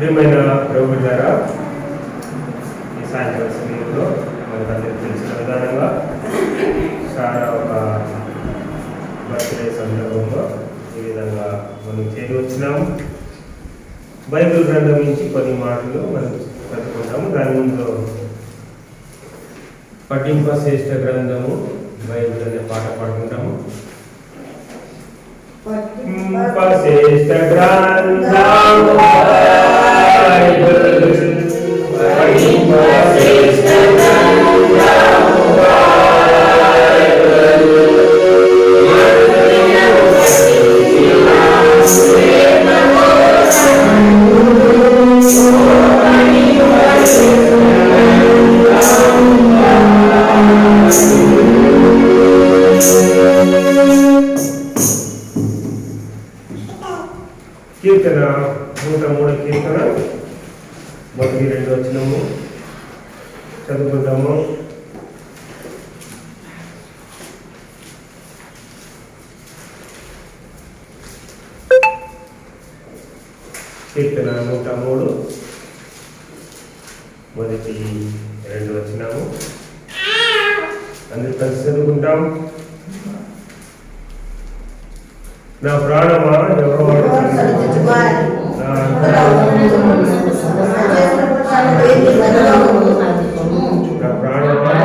ప్రియమైన ప్రభు ద్వారా ఈ సాయంత్రం సమయంలో మనకు తెలిసిన విధానంగా చాలా ఒక బర్త్డే సందర్భంలో ఈ విధంగా మనం చేరి వచ్చినాము. బైబిల్ గ్రంథం నుంచి కొన్ని మాటలు మనం చదువుకుంటాము. దాని ముందు పఠింప శ్రేష్ఠ గ్రంథము బైబిల్ అనే పాట పాడుకుంటాము. శ్రేష్ఠ గ్రంథము కీర్తన 103 కీర్తన 1-2 వచనము చదువుకుంటాము. కీర్తన 103 1-2 వచనము అందరూ కలిసి చదువుకుంటాం. నా ప్రాణమా ఎవరు నా ప్రాణమా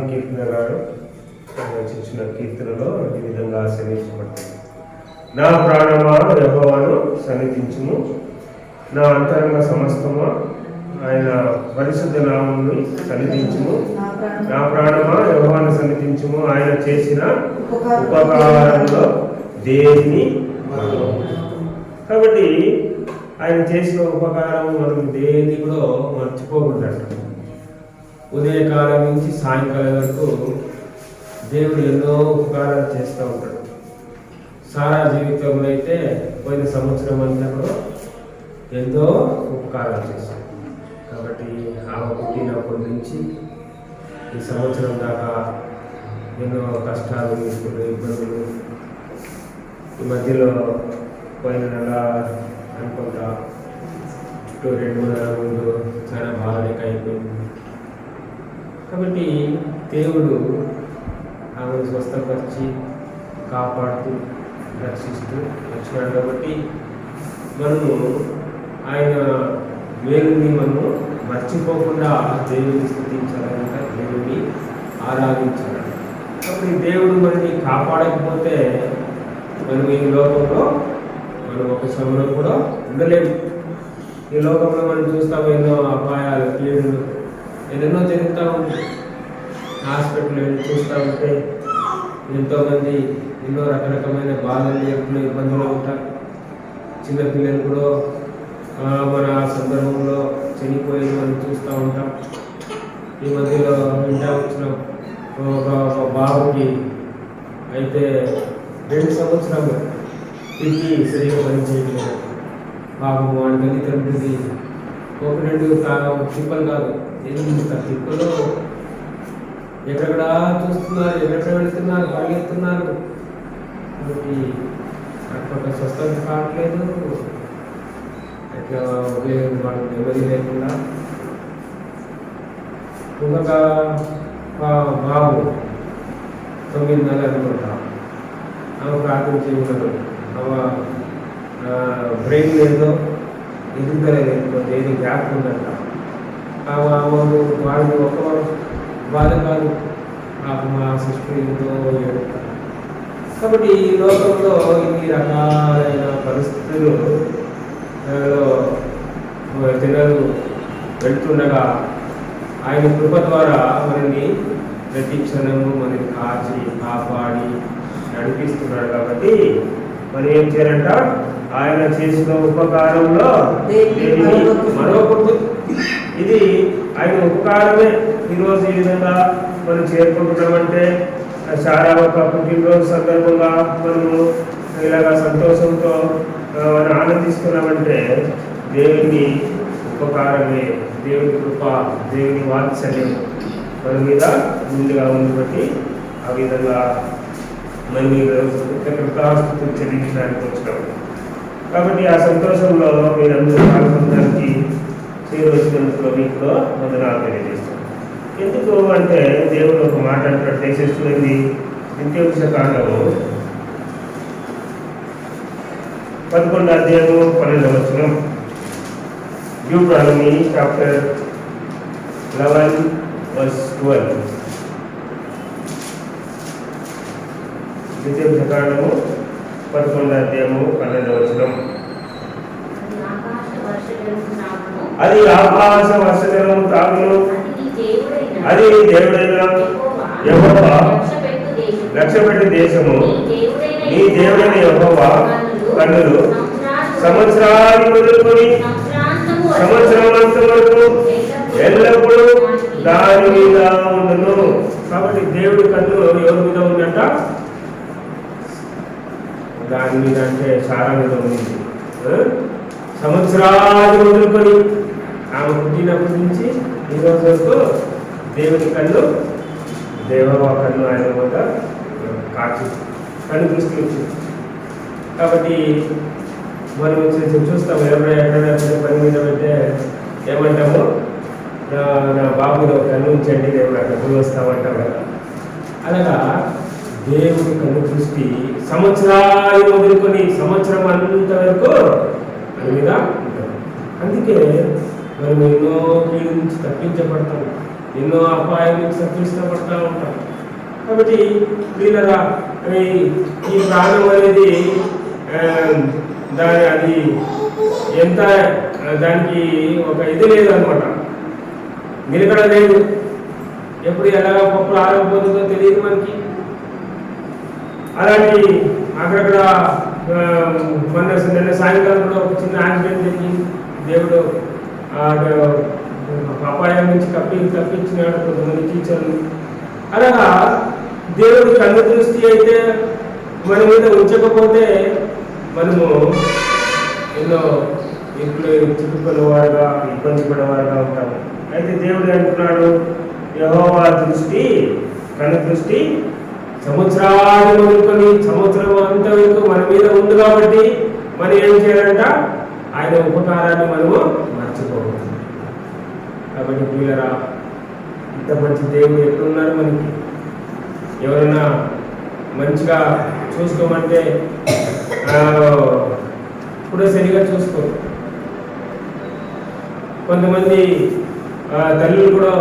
దావీదు కీర్తనగాడు రచించిన కీర్తనలో ఈ విధంగా ఆశ్రయించబడుతుంది. నా ప్రాణమా యెహోవాను సన్నిధించుము, నా అంతరంగ సమస్తమా ఆయన పరిశుద్ధ నామమును సన్నిధించుము. నా ప్రాణమా యెహోవాను సన్నిధించుము, ఆయన చేసిన ఉపకారంలో దేనిని. కాబట్టి ఆయన చేసిన ఉపకారం మనం దేని కూడా మర్చిపోకూడదు. ఉదయకాలం నుంచి సాయంకాలం వరకు దేవుడు ఎన్నో ఉపకారాలు చేస్తూ ఉంటాడు. సారా జీవితంలో అయితే పోయిన సంవత్సరం అంతా కూడా ఎంతో ఉపకారాలు చేశాడు. కాబట్టి ఆమె పుట్టినప్పటి నుంచి ఈ సంవత్సరం దాకా ఎన్నో కష్టాలు, ఇబ్బందులు, ఈ మధ్యలో పోయిన నెల అనుకుంటా 2 నెలల ముందు చాలా బాగా అయిపోయింది. కాబట్టి దేవుడు ఆమెను స్వస్థపరిచి కాపాడుతూ రక్షిస్తూ వచ్చినాడు. కాబట్టి మనము ఆయన వేలుని మనము మర్చిపోకుండా దేవుని స్థుతించాలంట, దేవుని ఆరాధించాలంట. కాబట్టి దేవుడు మనని కాపాడకపోతే మనం ఈ లోకంలో మనం ఒక సమయంలో కూడా ఉండలేము. ఈ లోకంలో మనం చూస్తాము ఎన్నో అపాయాలు, కీడులు ఎన్నెన్నో జరుగుతూ ఉంటాయి. హాస్పిటల్ వెళ్ళి చూస్తూ ఉంటే ఎంతోమంది ఎన్నో రకరకమైన బాధలు, ఇబ్బందులు ఉంటారు. చిన్నపిల్లలు కూడా మన సందర్భంలో చనిపోయి మనం చూస్తూ ఉంటాం. ఈ మధ్యలో ఇంటా వచ్చిన ఒక బాబుకి అయితే 2 సంవత్సరాలు తిరిగి సరిగ్గా పనిచేయలేదు. పాపం వాడి తల్లిదండ్రులది 1-2 తిప్పలు కాదు, 8 తిప్పలు ఎక్కడెక్కడ చూస్తున్నారు, ఎక్కడ వెళుతున్నారు, పరిగెత్తున్నారు. కాబట్టి అక్కడ స్వస్థత కావట్లేదు. ఎట్లా ఉపయోగం వాళ్ళు నెమ్మది లేకుండా. ఇంకొక బాబు 9 నెలలు అనుకుంటా, ఆమె ప్రార్థించి ఉన్నాడు. బ్రెయిన్ ఏదో ఎదుగుదల లేకపోతే ఏది గ్యాప్ ఉందంట. వాడిని ఒక బాధ కాదు, మా సిస్టర్ ఎంతో ఏడుతారు. కాబట్టి ఈ లోకంలో ఇన్ని రకాలైన పరిస్థితులు జనాలు వెళ్తుండగా ఆయన కృప ద్వారా మనల్ని ప్రతి క్షణము మనల్ని కాచి కాపాడి నడిపిస్తున్నాడు. కాబట్టి మరి ఏం చేయాలంట? ఆయన చేసిన ఉపకారంలో మరొకటి. ఇది ఆయన ఉపకారమే. ఈరోజు ఈ విధంగా మనం చేరుకుంటున్నామంటే చాలా ఒక పుట్టినరోజు సందర్భంగా మనము ఇలాగా సంతోషంతో మనం ఆనందిస్తున్నామంటే దేవుని ఉపకారమే, దేవుని కృప, దేవుని వాత్సల్యం మన మీద ముందుగా ఉంది. బట్టి ఆ విధంగా మనం కృతజ్ఞతాస్తుతులు చెల్లించడానికి వచ్చినాం. కాబట్టి ఆ సంతోషంలో మీరందరూ పాల్గొనడానికి చేరవచ్చినందుకు మీకు వందనాలు తెలియజేస్తాం. ఎందుకు అంటే దేవుడు ఒక మాట అంటాడు. దయచేస్తుంది ద్వితీయోపదేశకాండము 11వ అధ్యాయము 12వ వచనం. Deuteronomy chapter 11 verse 12. ద్వితీయోపదేశకాండము 11వ అధ్యాయము 12వ వచనం. అది ఆకాశ వర్షజలము తాగును, అది దేవుడైన యెహోవా లక్ష్యపెట్టి దేశము, నీ దేవుడైన యెహోవా కన్నులు సంవత్సరాన్ని మొదలుకొని సంవత్సరాంతం వరకు ఎల్లప్పుడూ దాని మీద ఉండును. కాబట్టి దేవుడి కన్ను ఎవరి మీద ఉందంట? దాని మీద అంటే సారా మీద ఉంది. సంవత్సరాలు మొదలుకొని ఆమె పుట్టినప్పటి నుంచి ఈ రోజు వరకు దేవుడి కన్ను, దేవవ కన్ను ఆయన వద్ద కాచి కన్ను దృష్టి వచ్చింది. కాబట్టి మనం చూస్తాము, ఎవరైనా పని మీద పెడితే ఏమంటాము? నా బాబు మీద ఒక కన్ను ఉంచండి, దేవుడు అక్కడ పోయి వస్తామంటాం కదా. అలాగా దేవుడి కన్ను దృష్టి సంవత్సరాలు మొదలుకొని సంవత్సరం అంత వరకు మన మీద ఉంటుంది. అందుకే మనం ఎన్నో కీడు నుంచి తప్పించబడతాం. ఎన్నో అపాయానికి తప్పిస్తపడతా ఉంటాం. కాబట్టి వీళ్ళరా ఈ ప్రాణం అనేది అది ఎంత దానికి ఒక ఇది లేదనమాట, నిలకడ లేదు. ఎప్పుడు ఎలాగ పప్పులు ఆరకపోతుందో తెలియదు మనకి. అలాంటి అక్కడక్కడ నిన్న సాయంకాలం కూడా ఒక చిన్న యాక్సిడెంట్ జరిగింది. దేవుడు అపాయం నుంచి తప్పించినాడు కొంతమంది టీచర్లు. అలాగా దేవుడు కన్ను దృష్టి అయితే మన మీద ఉంచకపోతే మనము ఎన్నో ఇప్పుడు చుట్టుపక్కల వారుగా ఇబ్బంది పడేవారుగా ఉంటాము. అయితే దేవుడు అంటున్నాడు, యెహోవా దృష్టి కన్ను దృష్టి సంవత్సరాలు మొదలుకొని సంవత్సరం అంతా వరకు మన మీద ఉంది కాబట్టి మనం ఏం చేయాలంట, ఆయన ఉపకారాన్ని మనము మర్చిపోవచ్చు. కాబట్టి పిల్లరా, ఇంత మంచి దేవుడు ఎట్లున్నారు మనకి. ఎవరైనా మంచిగా చూసుకోమంటే కూడా సరిగా చూసుకోరు. కొంతమంది తల్లులు కూడా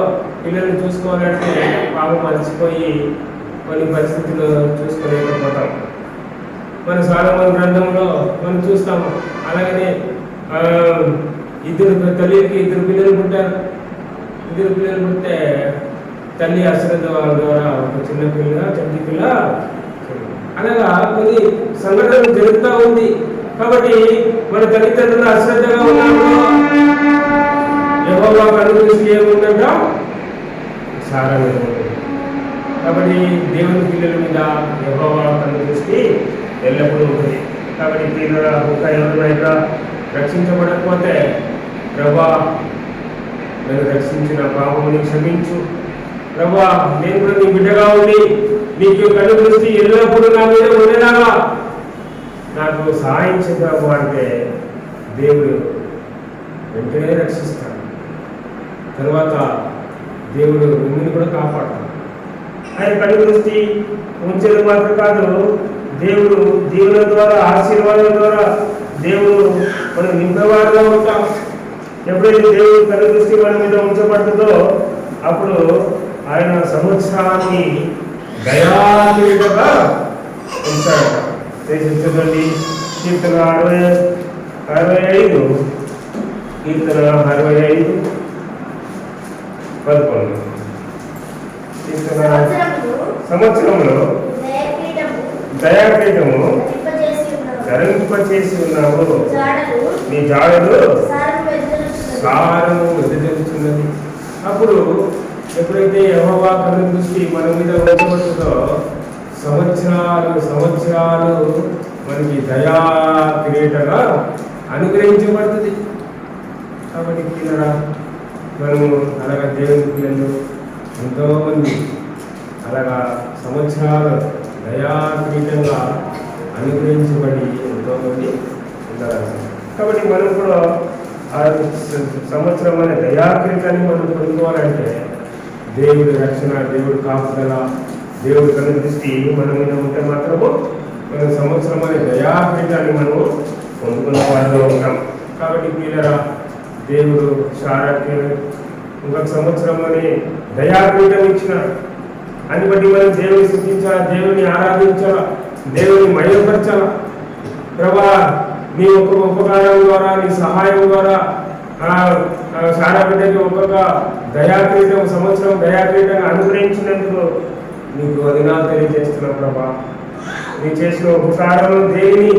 పిల్లల్ని చూసుకోవాలంటే పాపం మర్చిపోయి కొన్ని పరిస్థితులు చూసుకోలేకపోతాం. మన సొలొమోను గ్రంథంలో మనం చూస్తాము. అలాగనే తల్లికి ఇద్దరు పిల్లలు పుట్టారు. ఇద్దరు పిల్లలు పుట్టే తల్లి అశ్రద్ధ ద్వారా ఒక చిన్న పిల్ల చంటి పిల్ల, అనగా కొన్ని సంఘటనలు జరుగుతూ ఉంది. కాబట్టి మన తల్లిదండ్రులు అశ్రద్ధగా ఉన్నప్పుడు యెహోవా కన్ను దృష్టి ఏముందంట, సారంగా ఉంటుంది. కాబట్టి దేవుని పిల్లల మీద యెహోవా కన్ను దృష్టి ఎల్లప్పుడూ ఉంటుంది. కాబట్టి పిల్లల ఎవరైనా రక్షించబడకపోతే, ప్రభా నన్ను రక్షించిన పాపముని క్షమించు, ప్రభా నేను కూడా నీ బిడ్డగా ఉండి నీకు కన్ను దృష్టి ఎల్లప్పుడూ నా మీద ఉండేలాగా నాకు సహాయం చేద్దాము అంటే దేవుడు వెంటనే రక్షిస్తాడు. తర్వాత దేవుడు మిమ్మల్ని కూడా కాపాడతాడు. ఆయన కన్ను దృష్టి ఉంచేది మాత్రం కాదు, దేవుడు దీవుల ద్వారా ఆశీర్వాదాల ద్వారా దేవుడు మనం నింపేవారుగా ఉంటాం. ఎప్పుడైతే దేవుడు కన్ను దృష్టి మన మీద ఉంచబడుతుందో అప్పుడు ఆయన సంవత్సరాన్ని దయాళువుగా ఉంచాడట. చూడండి, కీర్తన 65 కీర్తన 65 11. కీర్తన సంవత్సరంలో దయాపీఠము ధరింపచేసి ఉన్నావు, నీ జాడలు సారము వెదజల్లుచున్నది. అప్పుడు ఎప్పుడైతే యెహోవా కన్ను దృష్టి మన మీద ఉంచబడుతుందో సంవత్సరాలు మనకి దయా కిరీటంగా అనుగ్రహించబడుతుంది. కాబట్టి పిల్లరా, మనము అలాగా దేవుని పిల్లలు ఎంతోమంది అలాగా సంవత్సరాలు దయా కిరీటంగా అనుగ్రహించబడి ఎంతోమంది ఉన్నారు. కాబట్టి మనం కూడా ఆ సంవత్సరం అనే దయా కిరీటాన్ని మనం పొందుకోవాలంటే దేవుడి రక్షణ, దేవుడి కాపుదల, దేవుడి కన్ను దృష్టి మన మీద ఉంటే మాత్రము మన సంవత్సరం అనే దయాపీఠాన్ని మనము పొందుకున్న వారిలో ఉంటాం. కాబట్టి పిల్లరా, దేవుడు శారాకి ఇంకొక సంవత్సరం అనే దయాపీఠం ఇచ్చినాడు. అని బట్టి మనం దేవుని స్తుతించాలా, దేవుని ఆరాధించాలా, దేవుని మహిమపరచాలా. ప్రభా నీ ఒక్కొక్క ఉపకారం ద్వారా, నీ సహాయం ద్వారా శారా బిడ్డకి ఒక్కొక్క దయాపీఠం సంవత్సరం దయాపీఠంగా అనుగ్రహించినందుకు నీకు వదనాలు తెలియజేస్తున్నా ప్రభా. నీ చేసిన ఉపకారం దేనిని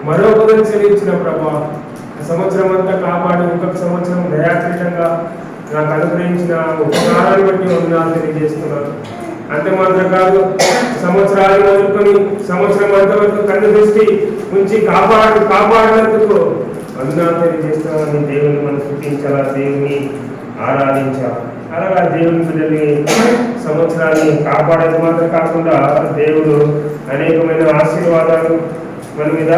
మరొకరిని చెల్లించిన ప్రభా. సంవత్సరం అంతా కాపాడి ఇంకొక సంవత్సరం దయాపీఠంగా నాకు అనుగ్రహించిన ఉపకారాన్ని బట్టి వదనాలు తెలియజేస్తున్నాను. అంతే మాత్రం కాదు, సంవత్సరాలు మొదలుకొని సంవత్సరం అంతవరకు కన్ను దృష్టి ఉంచి కాపాడినందుకు వదనాలు తెలియజేస్తున్నాను. దేవుని మనం స్తుతించాలా, దేవుని ఆరాధించాలి. అలాగా దేవుని బిడ్డల్ని సంవత్సరాన్ని కాపాడేది మాత్రం కాకుండా దేవుడు అనేకమైన ఆశీర్వాదాలు మన మీద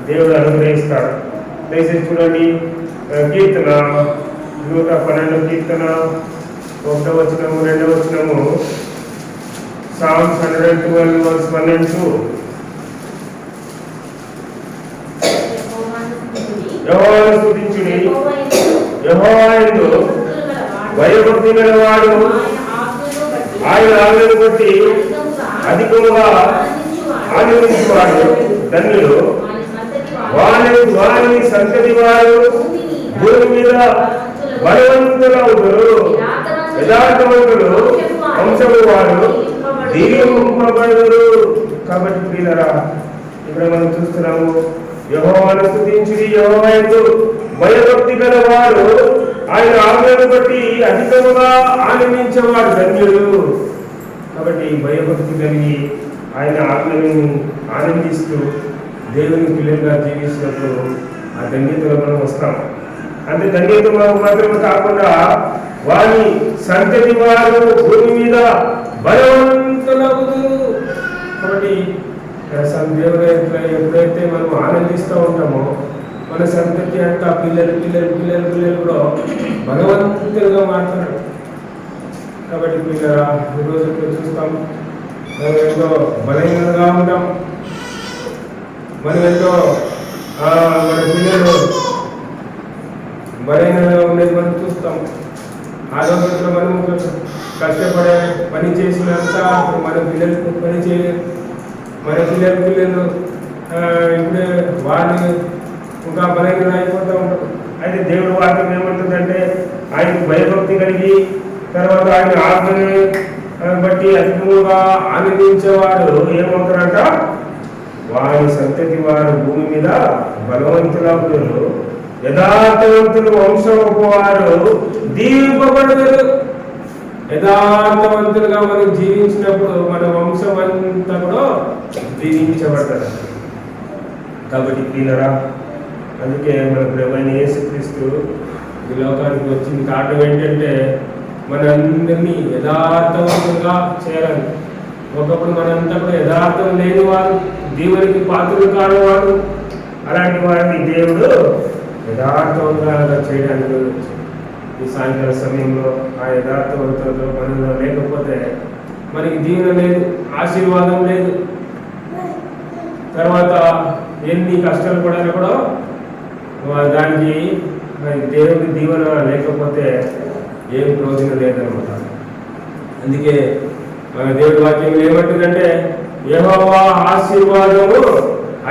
దేవుడు అనుగ్రహిస్తాడు. దయచేసి చూడండి, కీర్తన 112 కీర్తన 1వ వచనము 2వ వచనము, Psalms 112 verse 1 and 2. యెహోవాను స్తుతించుడి, యెహోవా యందు భయభక్తి గలవాడు ఆయన ఆజ్ఞను బట్టి అధికముగా ఆనందించేవాడు ధన్యులు. వారి సంతతి వారు భూమి మీద బలవంతులవుతారు. యథార్థవంతులు వంశము వారు దీవింపబడుదురు. కాబట్టి ప్రియులారా, ఇక్కడ మనం చూస్తున్నాము, యెహోవాను స్తుతించుడి, యెహోవా యందు భయభక్తి గల వారు ఆయన ఆజ్ఞను బట్టి అధికముగా ఆనందించేవాడు ధన్యుడు. కాబట్టి భయభక్తి కలిగి ఆయన ఆజ్ఞను ఆనందిస్తూ దేవుని పిల్లలుగా జీవించినప్పుడు ఆ ధన్యతలో మనం వస్తాం. అంటే ధన్యత మాత్రమే కాకుండా వారి సంతతి వారు భూమి మీద బలవంతులవుతారు. కాబట్టి దేవుడు ఎప్పుడైతే మనం ఆనందిస్తూ ఉంటామో మన సంతతి అంతా పిల్లలు పిల్లలు పిల్లలు పిల్లలు కూడా భగవంతులుగా మారుతున్నాడు. కాబట్టి పిల్లరా, ఈరోజు చూస్తాం, మనం ఎంతో బలహీనంగా ఉంటాం. మనం ఎంతో మన పిల్లలు బలహీనంగా ఉండేది మనం చూస్తాం. ఆ రోజుల్లో మనం కష్టపడే పని చేసినంత మన పిల్లలకు పని చేయలేదు. మన పిల్లలు ఇప్పుడే వాళ్ళు ఇంకా బలహీనంగా అయిపోతూ ఉంటారు. అయితే దేవుడు వాక్యం ఏమంటుందంటే, ఆయనకు భయభక్తి కలిగి తర్వాత ఆయన ఆజ్ఞని బట్టి అధికముగా ఆనందించేవారు ఏమవుతారంట, వారి సంతతి వారు భూమి మీద బలవంతులవుతారు. యథార్థవంతులు వంశపు వారు దీవింపబడతారు. యథార్థవంతులుగా మనం జీవించినప్పుడు మన వంశం అంతా కూడా దీవించబడతారు. కాబట్టి ప్రియులారా, అందుకే మన ప్రభువైన యేసుక్రీస్తు ఈ లోకానికి వచ్చిన కారణం ఏంటంటే మనందరినీ యథార్థవంతంగా చేయాలి. ఒకప్పుడు మనంతా కూడా యథార్థం లేని వారు, దేవునికి పాత్రలు కాని వారు, అలాంటి వారిని దేవుడు యథార్థవంతంగా చేయడానికి ఈ సాయంకాల సమయంలో ఆ యథార్థవంతులతో మనలో లేకపోతే మనకి దీవెన లేదు, ఆశీర్వాదం లేదు. తర్వాత ఎన్ని కష్టాలు పడినా కూడా దానికి దేవుని దీవెన లేకపోతే ఏం ప్రయోజనం లేదనమాట. అందుకే దేవుడి వాక్యం ఏమంటుందంటే, యెహోవా ఆశీర్వాదము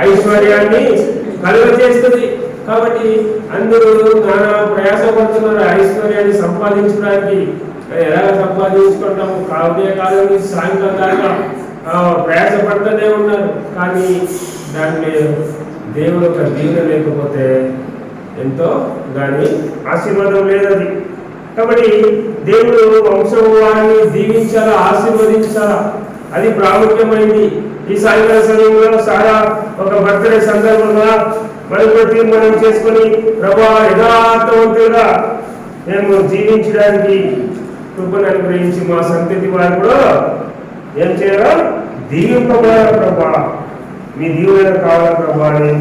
ఐశ్వర్యాన్ని కలుగజేస్తుంది. కాబట్టి అందరూ నానా ప్రయాసపడుతున్నారు ఐశ్వర్యాన్ని సంపాదించడానికి. ఎలా సంపాదించుకుంటాము? ఉదయ కాలం నుంచి సాయంకాలం దాకా ప్రయాసపడుతూనే ఉన్నారు. కానీ దాన్ని దేవుడు ఒక దీవెన లేకపోతే ఎంతో దాని ఆశీర్వాదం లేదది. కాబట్టి దేవుడు వంశం వారిని దీవించాలా, ఆశీర్వదించాలా, అది ప్రాముఖ్యమైంది. ఈ సాయంకాల సమయంలో సారా ఒక బర్త్డే సందర్భంగా మనం చేసుకొని ప్రభా యథార్థవంతులుగా మేము జీవించడానికి కృపను అనుగ్రహించి మా సంతతి వారు కూడా ఏం చేయాలో దీవింపబడాలి ప్రభా, మీ దీవెన కావాలా ప్రభా అని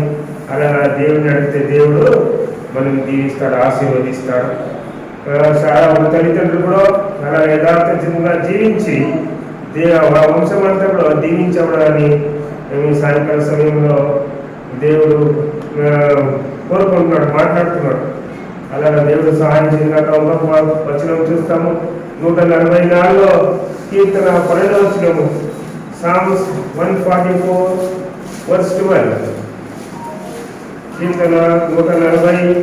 అలా దేవుడిని అడిగితే దేవుడు మనం దీవిస్తాడు, ఆశీర్వదిస్తాడు. చాలా మన తల్లిదండ్రులు కూడా అలా యథార్థంగా జీవించి వంశం అంతా కూడా దీవించబడాలని మేము సాయంకాల సమయంలో దేవుడు కోరుకుంటున్నాడు, మాట్లాడుతున్నాడు. అలాగే దేవుడు సహాయం చేయగాక వచనం చూస్తాము. 144 కీర్తన 12వ వచనము, Psalms 144 verse 12. కీర్తన 144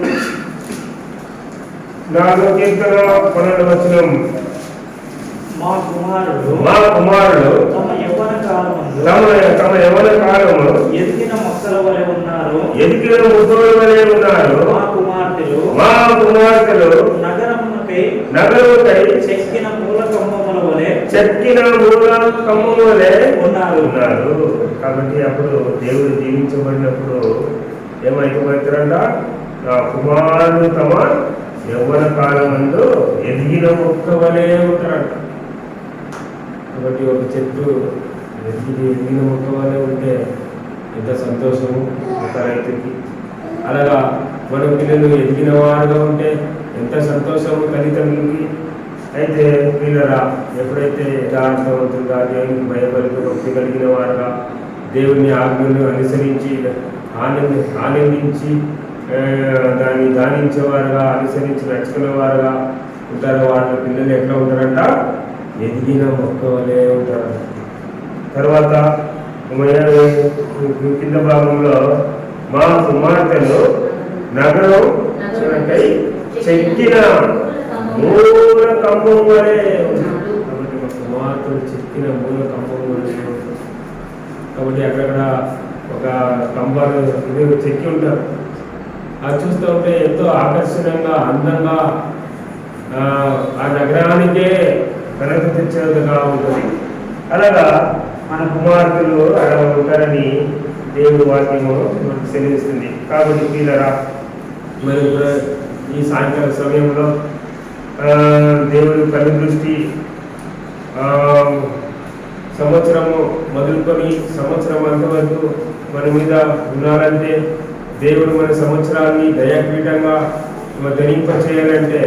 కీర్తన 12వ వచనం, మా కుమారుడు తమ యవ్వన కాలము ఎదిగిన మొక్కల వలె ఉన్నారు, ఎదిగిన ముద్దల వలె ఉన్నారు. మా కుమార్తెలు నగరముకై చెక్కిన మూల కమ్మముల వలె ఉన్నారు. కాబట్టి అప్పుడు దేవుడు జీవించబడినప్పుడు ఏమైపోతారంట, నా కుమారుడు తమ యవ్వన కాలం నందు ఎదిగిన మొక్క వలె ఉంటారంట. కాబట్టి ఒక చెట్టు ఎదిగిన మొక్క వలె ఉంటే ఎంత సంతోషము ఒక రైతుకి. అలాగా మన పిల్లలు ఎదిగిన వారుగా ఉంటే ఎంత సంతోషము తల్లిదండ్రులకి. అయితే పిల్లరా, ఎప్పుడైతే యథార్థవంతులుగా దేవునికి భయపడుతూ భక్తి కలిగిన వారుగా దేవుని ఆజ్ఞను అనుసరించి ఆనందించి దాన్ని ధ్యానించేవారుగా, అనుసరించి నడుచుకునేవారుగా ఉంటారు. వాళ్ళ పిల్లలు ఎట్లా ఉంటారంట, ఎదిగిన మొక్క వలె ఉంటారు. తర్వాత కింద భాగంలో మా కుమార్తెలు నగరం చెక్కిన మూల కంబం వలె ఉంటుంది. కాబట్టి మా కుమార్తెలు చెక్కిన మూల కంబం వలె. కాబట్టి అక్కడక్కడ ఒక కంబాలు ఇది చెక్కి ఉంటారు. అది చూస్తూ ఉంటే ఎంతో ఆకర్షణీయంగా అందంగా ఆ నగరానికే కనెక్ట్ తెచ్చేదిగా ఉంటుంది. అలాగా మన కుమార్తెలు అలా ఉంటారని దేవుడు వాక్యము మనకు సెలవిస్తుంది. కాబట్టి వీళ్ళరా మరి కూడా ఈ సాయంకాల సమయంలో దేవుడు కన్ను దృష్టి సంవత్సరము మొదలుకొని సంవత్సరం అంతవరకు మన మీద ఉన్నారంటే, దేవుడు మన సంవత్సరాన్ని దయాపీఠంగా ధరింపచేయాలంటే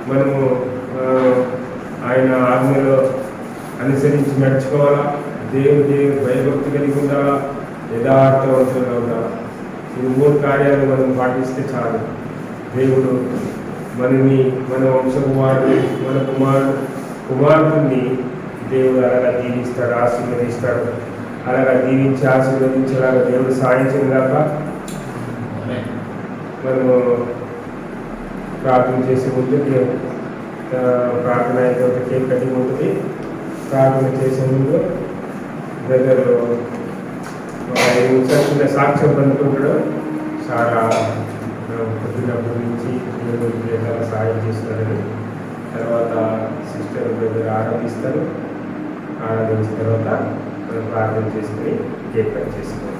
మనము ఆయన ఆజ్ఞలో అనుసరించి నడుచుకోవాలా. దేవుడు భయభక్తి కలిగి ఉండాలా, యథార్థవంతంగా ఉండాలా. ఈ 3 కార్యాలు మనం పాటిస్తే చాలు. దేవుడు మనని, మన వంశపు వారిని, మన కుమారుడిని దేవుడు అలాగా దీవిస్తాడు, ఆశీర్వదిస్తాడు. అలాగా దీవించి ఆశీర్వదించేలాగా దేవుడు సాయించేలాక మనము ప్రార్థన చేసే ముందు ప్రార్థన అయిపోతే కేక్ కటింగ్ ఉంటుంది. ప్రార్థన చేసే ముందు బ్రదర్ ఒక 5 నిమిషాలు చిన్న సాక్ష్యం పండుకుంటాడు. చాలా పొద్దున్నప్పటి నుంచి దేవుడికి ఎలా సాయం చేస్తున్నారని. తర్వాత సిస్టర్ బ్రదర్ ఆరాధిస్తారు. ఆరాధించిన తర్వాత మనం ప్రార్థన చేసుకుని కేక్ కట్ చేసుకుంటాం.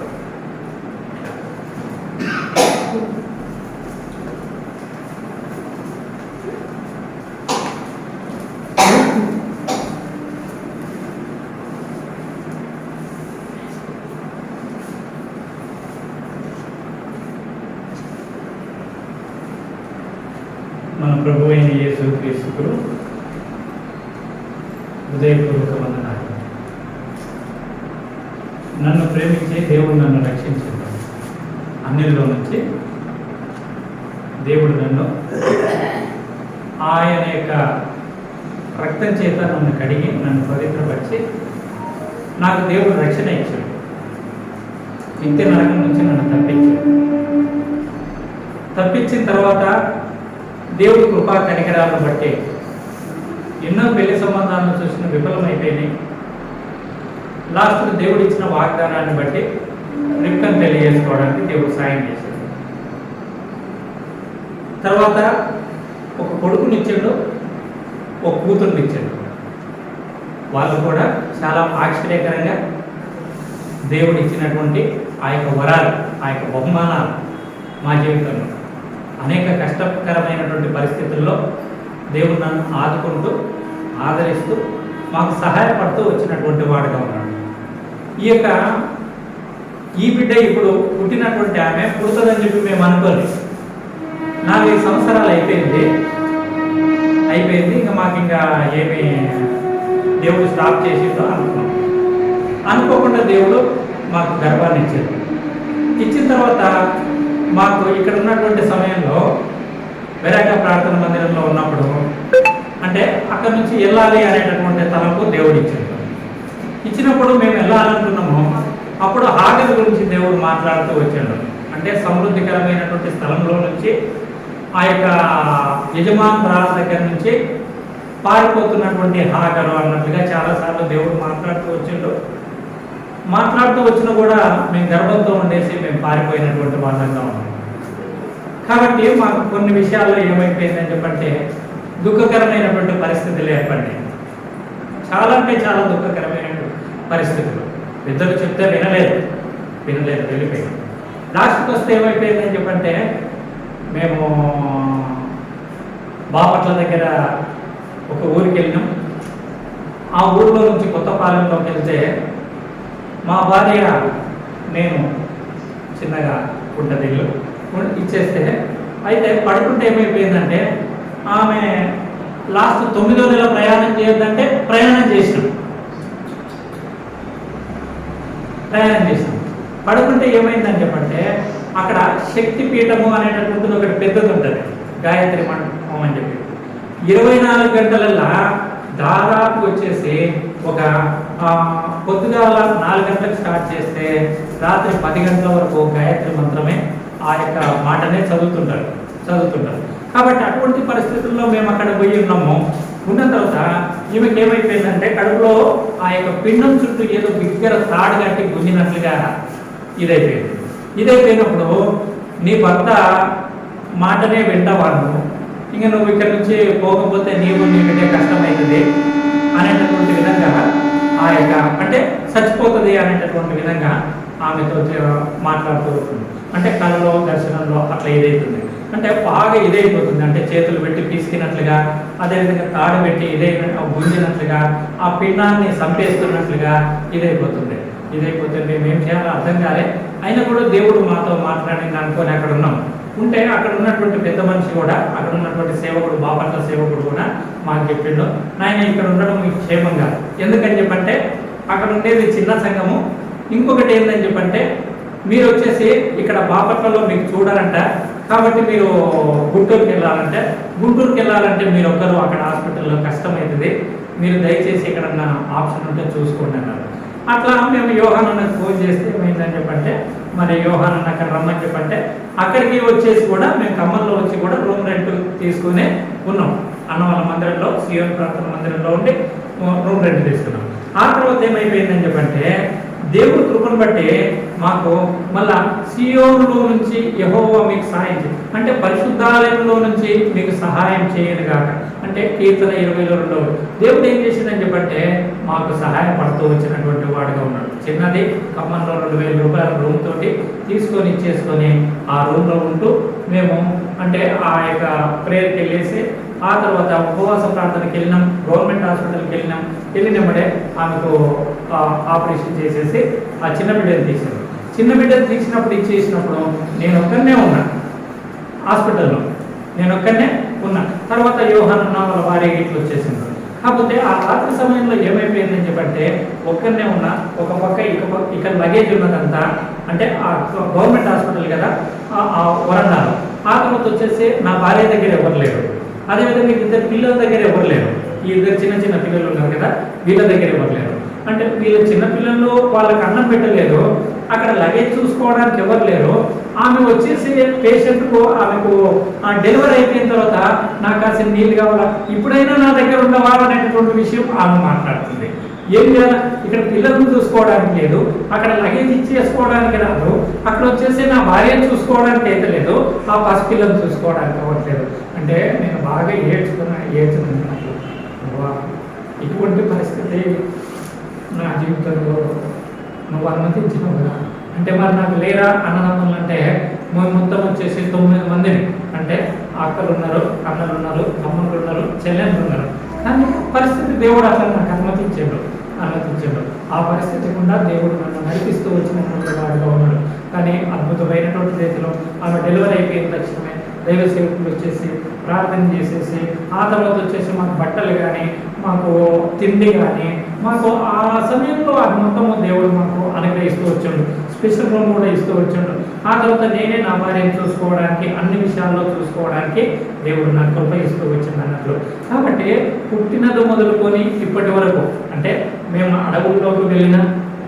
మన ప్రభు అయిన యేసు క్రీస్తుకు హృదయపూర్వక వందనాలు. నన్ను ప్రేమించే దేవుడు నన్ను రక్షించాడు. అన్నిలో నుంచి దేవుడు నన్ను ఆయన యొక్క రక్తం చేత నన్ను కడిగి నన్ను పవిత్రపరిచి నాకు దేవుడు రక్షణ ఇచ్చాడు. నిత్య నరకం నుంచి నన్ను తప్పించిన తర్వాత దేవుడి కృపా కనికరాలను బట్టి ఎన్నో పెళ్లి సంబంధాలను చూసిన విఫలమైపోయినాయి. లాస్ట్కు దేవుడు ఇచ్చిన వాగ్దానాన్ని బట్టి రిప్కను పెళ్లి చేసుకోవడానికి దేవుడు సాయం చేశాడు. తర్వాత ఒక కొడుకునిచ్చాడు, ఒక కూతురునిచ్చాడు. వాళ్ళు కూడా చాలా ఆశ్చర్యకరంగా దేవుడు ఇచ్చినటువంటి ఆ యొక్క వరాలు, ఆ యొక్క బహుమానాలు మా జీవితంలో అనేక కష్టకరమైనటువంటి పరిస్థితుల్లో దేవుడు నన్ను ఆదుకుంటూ ఆదరిస్తూ మాకు సహాయపడుతూ వచ్చినటువంటి వాడుగా ఉన్నాడు. ఈ బిడ్డ ఇప్పుడు పుట్టినటువంటి ఆమె పుడుతుందని చెప్పి మేము అనుకోలేదు. 4 సంవత్సరాలు అయిపోయింది. ఇంకా మాకు ఇంకా ఏమి దేవుడు స్టాప్ చేసిందో అనుకున్నాం. అనుకోకుండా దేవుడు మాకు గర్భాన్ని ఇచ్చాడు. ఇచ్చిన తర్వాత మాకు ఇక్కడ ఉన్నటువంటి సమయంలో వెరాక ప్రార్థన మందిరంలో ఉన్నప్పుడు అంటే అక్కడ నుంచి వెళ్ళాలి అనేటటువంటి తలంపు దేవుడు ఇచ్చాడు. ఇచ్చినప్పుడు మేము వెళ్ళాలనుకున్నాము. అప్పుడు హాగరు గురించి దేవుడు మాట్లాడుతూ వచ్చాడు. అంటే సమృద్ధికరమైనటువంటి స్థలంలో నుంచి ఆ యొక్క యజమానురాల దగ్గర నుంచి పారిపోతున్నటువంటి హాగరు అన్నట్లుగా చాలాసార్లు దేవుడు మాట్లాడుతూ వచ్చినా కూడా మేము గర్భంతో ఉండేసి మేము పారిపోయినటువంటి వాళ్ళంగా ఉన్నాం. కాబట్టి మాకు కొన్ని విషయాల్లో ఏమైపోయిందని చెప్పంటే దుఃఖకరమైనటువంటి పరిస్థితులు ఏర్పడినాయి. చాలా అంటే చాలా దుఃఖకరమైనటువంటి పరిస్థితులు. ఇద్దరు చెప్తే వినలేదు, వెళ్ళిపోయింది. లాస్ట్కి వస్తే ఏమైపోయిందని చెప్పంటే మేము బాపట్ల దగ్గర ఒక ఊరికి వెళ్ళినాం. ఆ ఊరిలో నుంచి కొత్తపాలెంలోకి వెళ్తే మా భార్య నేను చిన్నగా కుంటదిల్లు ఇచ్చేస్తే అయితే పడుకుంటే ఏమైపోయిందంటే ఆమె లాస్ట్ 9వ నెల ప్రయాణం చేయొద్దంటే ప్రయాణం చేసినాం. పడుకుంటే ఏమైందని చెప్పంటే అక్కడ శక్తి పీఠము అనేటటువంటిది ఒకటి పెద్దది ఉంటుంది, గాయత్రి మండపం అని చెప్పి. 24 గంటలల్లా దాదాపు వచ్చేసి ఒక పొద్దుగాల 4 గంటలకు స్టార్ట్ చేస్తే రాత్రి 10 గంటల వరకు గాయత్రి మంత్రమే ఆ యొక్క మాటనే చదువుతుంటారు. కాబట్టి అటువంటి పరిస్థితుల్లో మేము అక్కడ పోయి ఉన్నాము. ఉన్న తర్వాత ఈమెకి ఏమైపోయిందంటే కడుపులో ఆ యొక్క పిండం చుట్టూ ఏదో బిగ్గర తాడు కట్టి గుంజినట్లుగా ఇదైపోయినప్పుడు నీ భర్త మాటనే వింటావాను, ఇంకా నువ్వు ఇక్కడ నుంచి పోకపోతే నీకంటే కష్టమవుతుంది అనేటటువంటి విధంగా ఆ యొక్క అంటే చచ్చిపోతుంది అనేటటువంటి విధంగా ఆమెతో మాట్లాడుతూ ఉంటుంది. అంటే కళలో దర్శనంలో అట్లా ఇదైతుంది. అంటే బాగా ఇదైపోతుంది. అంటే చేతులు పెట్టి పిసికినట్లుగా, అదేవిధంగా తాడు పెట్టి గుంజినట్లుగా, ఆ పిండాన్ని చంపేస్తున్నట్లుగా ఇదైపోతుంది. మేమేం చేయాలో అర్థం కాలే. అయినా కూడా దేవుడు మాతో మాట్లాడింది అనుకొని అక్కడ ఉన్నాం. ఉంటే అక్కడ ఉన్నటువంటి పెద్ద మనిషి కూడా, అక్కడ ఉన్నటువంటి సేవకుడు, బాపట్ల సేవకుడు కూడా మాకు చెప్పిండు, నాయన ఇక్కడ ఉండడం మీకు క్షేమంగా. ఎందుకని చెప్పంటే అక్కడ ఉండేది చిన్న సంఘము. ఇంకొకటి ఏంటని చెప్పంటే మీరు వచ్చేసి ఇక్కడ బాపట్లలో మీకు చూడాలంట, కాబట్టి మీరు గుంటూరుకి వెళ్ళాలంటే మీరు ఒక్కరు అక్కడ హాస్పిటల్లో కష్టమవుతుంది, మీరు దయచేసి ఎక్కడన్నా ఆప్షన్ ఉంటే చూసుకోండి అన్నారు. అట్లా మేము యోహాన్ అన్నకు ఫోన్ చేస్తే ఏమైందని చెప్పంటే మరి యోహాన్ అన్న అక్కడ రమ్మని చెప్పంటే అక్కడికి వచ్చేసి కూడా మేము ఖమ్మంలో వచ్చి కూడా రూమ్ రెంట్ తీసుకునే ఉన్నాం. అన్న వాళ్ళ మందిరంలో, సియోన్ ప్రార్థన మందిరంలో ఉండి రూమ్ రెంట్ తీసుకున్నాం. ఆ తర్వాత ఏమైపోయిందని చెప్పంటే దేవుడు కృపను బట్టి మాకు మళ్ళా సియోనులో నుంచి యెహోవా మీకు సహాయం అంటే పరిశుద్ధాలయంలో నుంచి మీకు సహాయం చేయను కాక అంటే కీర్తన 20:2 దేవుడు ఏం చేసిందని చెప్పంటే మాకు సహాయపడుతూ వచ్చినటువంటి వాడుగా ఉన్నాడు. చిన్నది ఖమ్మంలో 2,000 రూపాయల రూమ్ తోటి తీసుకొని ఇచ్చేసుకొని ఆ రూమ్లో ఉంటూ మేము అంటే ఆ యొక్క ప్రేయర్కి వెళ్ళేసి ఆ తర్వాత ఉపవాస ప్రార్థనకి వెళ్ళినాం. గవర్నమెంట్ హాస్పిటల్కి వెళ్ళినప్పుడే ఆమెకు ఆపరేషన్ చేసేసి ఆ చిన్న బిడ్డను తీసినప్పుడు ఇచ్చేసినప్పుడు నేను ఒక్కనే ఉన్నా హాస్పిటల్లో, తర్వాత యోహాన్ అన్న వాళ్ళ భార్య ఇట్లా వచ్చేసింది. కాకపోతే ఆ రాత్రి సమయంలో ఏమైపోయిందని చెప్పంటే ఒక్కనే ఉన్నా. ఒక పక్క ఇక్కడ లగేజ్ ఉన్నదంతా అంటే ఆ గవర్నమెంట్ హాస్పిటల్ కదా ఆ వరండాలో. ఆ తర్వాత వచ్చేసి నా భార్య దగ్గర ఎవరు లేరు, అదేవిధంగా 2 పిల్లల దగ్గర ఎవరు లేరు. ఈ 2 చిన్న పిల్లలు ఉన్నారు కదా, వీళ్ళ దగ్గర ఎవరు లేరు. అంటే వీళ్ళ చిన్న పిల్లలు వాళ్ళకి అన్నం పెట్టలేదు, అక్కడ లగేజ్ చూసుకోవడానికి ఎవరు లేరు. ఆమె వచ్చేసి పేషెంట్కు ఆమెకు డెలివరీ అయిపోయిన తర్వాత నాకు కాసిన నీళ్ళు కావాలా, ఇప్పుడైనా నా దగ్గర ఉండవా అనేటటువంటి విషయం ఆమె మాట్లాడుతుంది. ఏం చేయాలి, ఇక్కడ పిల్లలను చూసుకోవడానికి లేదు, అక్కడ లగేజ్ ఇచ్చేసుకోవడానికి రాదు, అక్కడ వచ్చేసి నా భార్యను చూసుకోవడానికి అయితే లేదు, ఆ పసిపిల్లను చూసుకోవడానికి అవ్వట్లేదు. అంటే నేను బాగా ఏడ్చుకున్నాను. ఇటువంటి పరిస్థితి నా జీవితంలో నువ్వు అనుమతించినావు కదా. అంటే మరి నాకు లేరా అన్నదమ్ములు అంటే మొత్తం వచ్చేసి 9 మందిని, అంటే అక్కలు ఉన్నారు, అన్నలు ఉన్నారు, తమ్ముళ్ళు ఉన్నారు, చెల్లెళ్ళు ఉన్నారు. కానీ పరిస్థితి దేవుడు అట్లా నాకు అనుమతించాడు. ఆ పరిస్థితి గుండా దేవుడు నన్ను నడిపిస్తూ వచ్చినటువంటి వాడిగా ఉన్నాడు. కానీ అద్భుతమైనటువంటి రీతిలో ఆమె డెలివరీ అయిపోయిన తక్షణమే దైవ సేవకులు వచ్చేసి ప్రార్థన చేసేసి ఆ తర్వాత వచ్చేసి మాకు బట్టలు కానీ మాకు తిండి కానీ మాకు ఆ సమయంలో అది మొత్తము దేవుడు మాకు అనుగ్రహిస్తూ వచ్చాడు. స్పెషల్ రూమ్ కూడా ఇస్తూ వచ్చాడు. ఆ తర్వాత నేనే నా భార్యను చూసుకోవడానికి, అన్ని విషయాల్లో చూసుకోవడానికి దేవుడు నాకు కృప ఇస్తూ వచ్చింది అన్నట్లు. కాబట్టి పుట్టినది మొదలుకొని ఇప్పటి వరకు అంటే మేము అడవుల్లోకి వెళ్ళినా,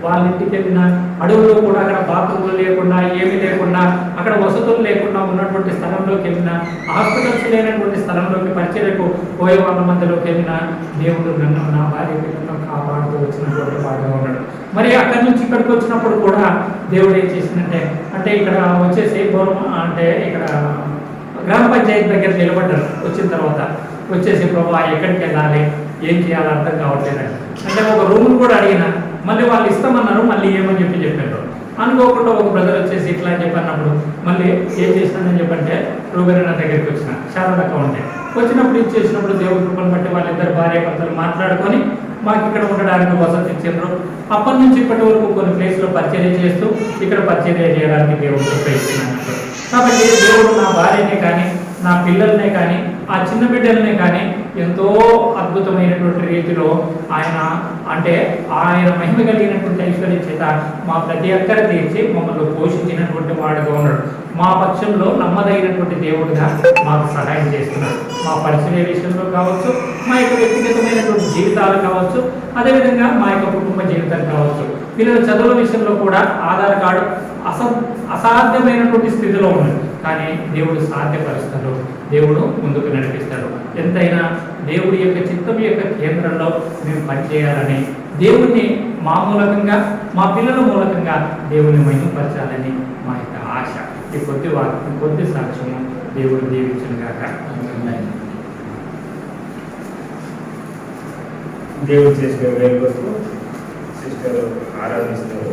వాళ్ళ ఇంటికి వెళ్ళినా, అడవుల్లో కూడా అక్కడ బాత్రూములు లేకుండా, ఏమీ లేకుండా, అక్కడ వసతులు లేకుండా ఉన్నటువంటి స్థలంలోకి వెళ్ళినా, హాస్పిటల్స్ లేనటువంటి స్థలంలోకి పరిచయకు పోయే వాళ్ళ మధ్యలోకి వెళ్ళినా దేవుడు నన్ను నా భార్య పిల్లలను కాపాడుతూ వచ్చినటువంటి వాడుగా ఉన్నాడు. మరి అక్కడి నుంచి ఇక్కడికి వచ్చినప్పుడు కూడా దేవుడు ఏం చేసిందంటే అంటే ఇక్కడ వచ్చేసి అంటే ఇక్కడ గ్రామ పంచాయతీ దగ్గర నిలబడ్డారు. వచ్చిన తర్వాత వచ్చేసి ప్రభా ఎక్కడికి వెళ్ళాలి, ఏం చేయాలో అర్థం కావట్లేదండి. అంటే ఒక రూమ్ కూడా అడిగిన, మళ్ళీ వాళ్ళు ఇస్తామన్నారు, మళ్ళీ ఏమని చెప్పారు. అనుకోకుండా ఒక బ్రదర్ వచ్చేసి ఇట్లా అని చెప్పినప్పుడు మళ్ళీ ఏం చేసినానని చెప్పంటే రూబెరన్న దగ్గరికి వచ్చిన శారద అకౌంటే వచ్చినప్పుడు ఇచ్చేసినప్పుడు దేవుడి కృపను బట్టి వాళ్ళిద్దరు భార్య భర్తలు మాట్లాడుకొని మాకు ఇక్కడ ఉండడానికి వసతి ఇచ్చారు. అప్పటి నుంచి ఇప్పటి వరకు కొన్ని ప్లేస్లో పరిచర్య చేస్తూ ఇక్కడ పరిచర్య చేయడానికి దేవుడు కృప ఇస్తున్నాను. కాబట్టి దేవుడు నా భార్యనే కానీ, నా పిల్లల్నే కానీ, ఆ చిన్న బిడ్డలనే కానీ ఎంతో అద్భుతమైనటువంటి రీతిలో ఆయన అంటే ఆయన మహిమ కలిగినటువంటి ఐశ్వర్యం చేత చేత మా ప్రతి అక్కర తీర్చి మమ్మల్ని పోషించినటువంటి వాడుగా ఉన్నాడు. మా పక్షంలో నమ్మదగినటువంటి దేవుడిగా మాకు సహాయం చేస్తున్నాడు. మా పరిచయ విషయంలో కావచ్చు, మా యొక్క వ్యక్తిగతమైనటువంటి జీవితాలు కావచ్చు, అదేవిధంగా మా యొక్క కుటుంబ జీవితం కావచ్చు, పిల్లల చదువుల విషయంలో కూడా ఆధార్ కార్డు అసాధ్యమైనటువంటి స్థితిలో ఉన్నది. కానీ దేవుడు సాధ్యపరుస్తాడు, దేవుడు ముందుకు నడిపిస్తాడు. ఎంతైనా దేవుడి యొక్క చిత్తం యొక్క కేంద్రంలో మేము పనిచేయాలని, దేవుణ్ణి మా మూలకంగా, మా పిల్లల మూలకంగా దేవుణ్ణి మహిమపరచాలని మా యొక్క ఆశ. ఈ కొద్ది సాక్ష్యము దేవుడు దీవించిన గాక. దేవుడు చేసిన వేలు కొరకు సిస్టర్ ఆరాధిస్తారు.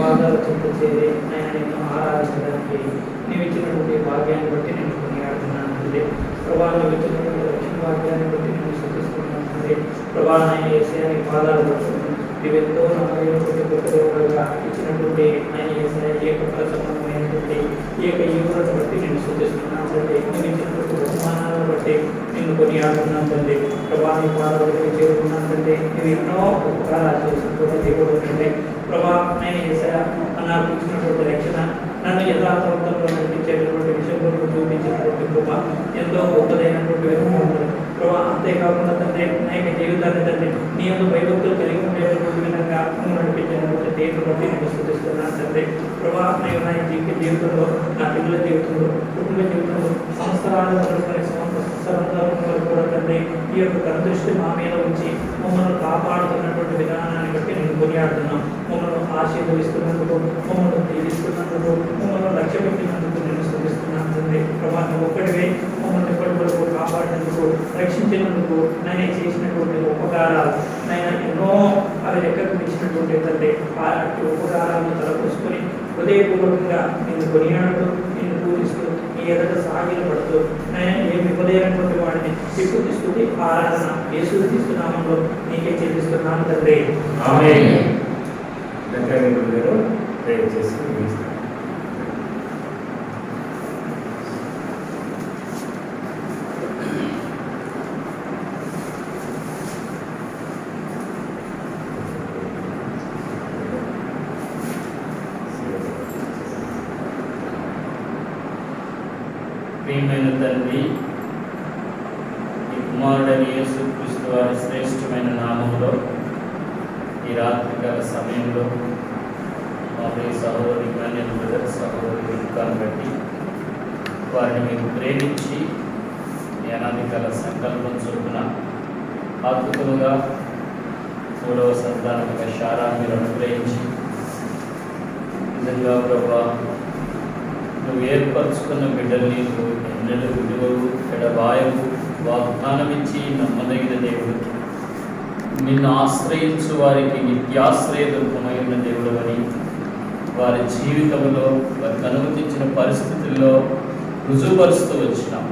పాదాల చెంత చేరి ఆయన నిన్ను ఆరాధించడానికి నీవు ఇచ్చినటువంటి భాగ్యాన్ని బట్టి నేను కొనియాడుతున్నాను తండ్రి. ప్రభా నువ్వు ఇచ్చినటువంటి రక్షణ భాగ్యాన్ని బట్టి నేను శుద్ధిస్తున్నాను తండ్రి. ప్రభా ఆయన ఏసీ పాదాలు పట్టుకుని నీవెంతో నమ్మకమైనటువంటి గొప్ప దేవుడుగా ఇచ్చినటువంటి ఆయన ఏసీ ఏక సంబంధమైనటువంటి ఏక ఈవులను బట్టి నేను శుద్ధిస్తున్నాను తండ్రి. నువ్వు ఇచ్చినటువంటి బహుమానాలను బట్టి నిన్ను కొనియాడుతున్నాను తండ్రి. ప్రభా నీ పాదాలకు చేరుకున్నాను తండ్రి. నువ్వు ఎన్నో ఉపకారాలు చేసినటువంటి దేవుడు తండ్రి. ప్రభా నేను ఏసా నాకు ఇచ్చినటువంటి రక్షణ నన్ను యథార్థవంతంలో నడిపించేటటువంటి విషయంలో చూపించినటువంటి కృప ఎంతో గొప్పదైనటువంటి విధంగా ప్రభావ అంతేకాకుండా తండ్రి నా యొక్క జీవితాన్ని తండ్రి నీ యొక్క భయభక్తులు కలిగి ఉండేటువంటి విధంగా నడిపించినటువంటి దేవుని బట్టి నేను స్తుతిస్తున్నాను తండ్రి. ప్రభావ నేను నా జీవితంలో నా పిల్లల జీవితంలో కుటుంబ జీవితంలో సంవత్సరాలు మొదలుకొని సంవత్సరాల కూడా తండ్రి ఈ యొక్క కనుదృష్టి మా మీద ఉంచి మమ్మల్ని కాపాడుతున్నటువంటి విధానాన్ని బట్టి నేను కొనియాడుతున్నాం. మమ్మల్ని ఆశీర్వదిస్తున్నందుకు, మమ్మల్ని దీవిస్తున్నందుకు, మమ్మల్ని లక్ష్య పెట్టినందుకు నేను స్తుతిస్తున్నాను తండ్రి. ప్రభావ నువ్వు ఒక్కడివే మమ్మల్ని ఎప్పటి వరకు కాపాడినందుకు, రక్షించినందుకు నేను చేసినటువంటి ఉపకారాలు నేను ఎన్నో అవి లెక్కకు మించినటువంటి తండ్రి ఆ ఉపకారాలను తలపోసుకొని హృదయపూర్వకంగా నేను కొనియాడుతూ నిన్ను పూజిస్తూ నీ ఎదుట సాగిలు పడుతూ నేను ఏమి ఇవ్వలేనటువంటి వాడిని స్తుతి ఆరాధన యేసు క్రీస్తు నామములో నీకే చెల్లిస్తున్నాను తండ్రి. ఆమేన్. ప్రేమ చేసి ముగిస్తాను. ప్రియమైన తండ్రి, ఈ కుమారుడైన యేసుక్రీస్తు వారి శ్రేష్టమైన నామంలో ఈ రాత్రికాల సమయంలో మా ప్రియ సహోదరి జ్ఞానేంద్ర బ్రదర్ సహోదరి వినుకాన్ని బట్టి వారిని మీరు ప్రేమించి ఈ అనాదికాల సంకల్పం చొప్పున అద్భుతముగా 3వ సంతానముగా శారా మీరు అనుగ్రహించి నిజంగా ప్రభా నువ్వు ఏర్పరచుకున్న బిడ్డల్ని నువ్వు ఎన్నెలు విలువలు ఎడబాయము వాగ్దానమిచ్చి నమ్మదగిన దేవుడు, నిన్ను ఆశ్రయించు వారికి నిత్యాశ్రయ దుర్గమైన దేవుడు అని వారి జీవితంలో వారికి అనుమతించిన పరిస్థితుల్లో రుజువుపరుస్తూ వచ్చినాం.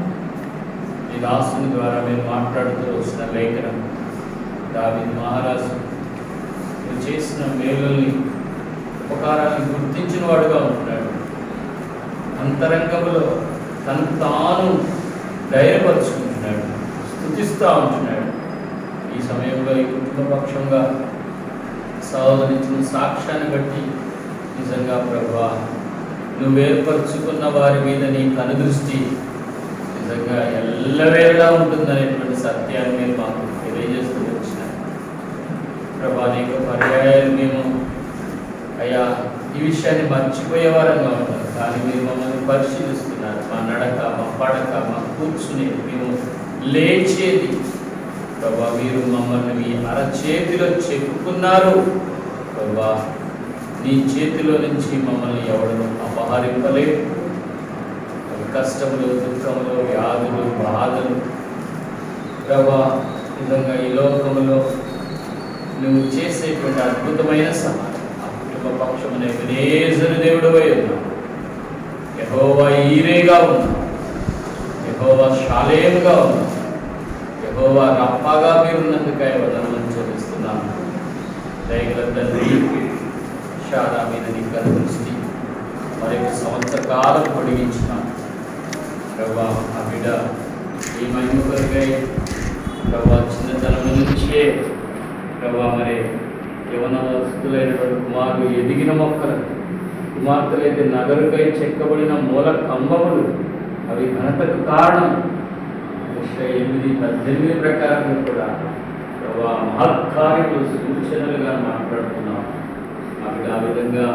ఈ దాసుని ద్వారా మేము మాట్లాడుతూ వచ్చిన లేఖనం దావీదు మహారాజు నువ్వు చేసిన మేలుల్ని ఉపకారాన్ని గుర్తించిన వాడుగా ఉంటున్నాడు. అంతరంగంలో తనకు తాను ధైర్యపరుచుకుంటున్నాడు, స్తుతిస్తూ ఉంటున్నాడు. ఈ సమయంలో ఈ కుటుంబపక్షంగా సహోదరించిన సాక్ష్యాన్ని బట్టి నిజంగా ప్రభువా నువ్వు ఏర్పరచుకున్న వారి మీద నీ కనుదృష్టి నిజంగా ఎల్లవేళలా ఉంటుందనేటువంటి సత్యాన్ని మీరు మాకు తెలియజేస్తూ వచ్చినారు. ప్రభా అనేక పర్యాయాలు మేము అయ్యా ఈ విషయాన్ని మర్చిపోయే వారంగా ఉంటారు, కానీ మీరు మమ్మల్ని పరిశీలిస్తున్నారు. మా నడక, మా పడక, మా కూర్చునేది, మేము లేచేది ప్రభా మీరు మమ్మల్ని మీ అరచేతిలో చెప్పుకున్నారు. ప్రభా నీ చేతిలో నుంచి మమ్మల్ని ఎవడను అపహరింపలేదు. కష్టములు, దుఃఖములు, వ్యాధులు, బాధలు ప్రభా నిజంగా ఈ లోకములో నువ్వు చేసేటువంటి అద్భుతమైన సహాయం పక్షమున ఎబెనేజరు దేవుడవై ఉన్నావు, యెహోవా ఈరేగా ఉన్నావు, యెహోవా షాలేముగా ఉన్నావు, యెహోవా రప్పాగా మీరున్నందుకై వందనములు చెల్లిస్తున్నాను. దయగల తండ్రి, శారా మీద నీ కనుదృష్టి మరొక సంవత్సర కాలం పొడిగించినాం. ప్రభా ఆ బిడ్డ ఈ మహిమ కొరకై ప్రభా చిన్నతనం నుంచే ప్రభా మరి యవనస్తులైనటువంటి కుమారులు ఎదిగిన మొక్కలు, కుమార్తెలైతే నగరుకై చెక్కబడిన మూల కంబములు, అవి ఘనతకు కారణం. 8:18 ప్రకారం కూడా ప్రభా మహత్కార్యములు సూచనలుగా మాట్లాడుతున్నాం. అవి ఆ విధంగా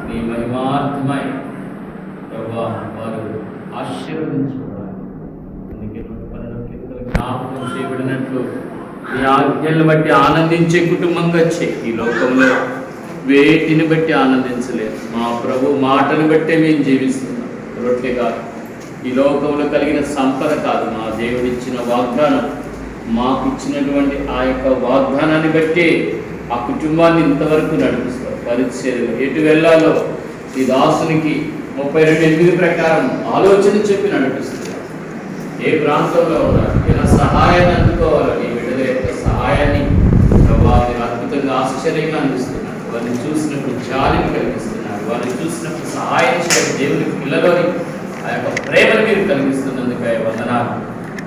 నీ మహిమార్థమై ప్రభా వారు ఆశీర్వదించుకోవాలి. అందుకే 12 జ్ఞాపకం చేయబడినట్లు నీ ఆజ్ఞలను బట్టి ఆనందించే కుటుంబంగా చేయి. ఈ లోకంలో వేటిని బట్టి ఆనందించలేదు, మా ప్రభు మాటను బట్టే మేము జీవిస్తున్నాం. రొట్టె కాదు, ఈ లోకంలో కలిగిన సంపద కాదు, మా దేవుడిచ్చిన వాగ్దానం, మాకు ఇచ్చినటువంటి ఆ యొక్క వాగ్దానాన్ని బట్టి ఆ కుటుంబాన్ని ఇంతవరకు నడిపిస్తారు. పరిచర్యలు ఎటు వెళ్ళాలో ఈ దాసునికి 32:8 ప్రకారం ఆలోచన చెప్పి నడిపిస్తున్నారు. ఏ ప్రాంతంలో ఉన్నారు, ఇలా సహాయాన్ని అందుకోవాలని బిడ్డల యొక్క సహాయాన్ని వారిని అద్భుతంగా ఆశ్చర్యంగా అందిస్తున్నారు. వారిని చూసినప్పుడు జాలిని కలిగిస్తున్నారు, వారిని చూసినప్పుడు సహాయం చేయడం దేవుని పిల్లలోని ఆ యొక్క ప్రేమను మీరు కలిగిస్తున్నందుకై వందనాలు.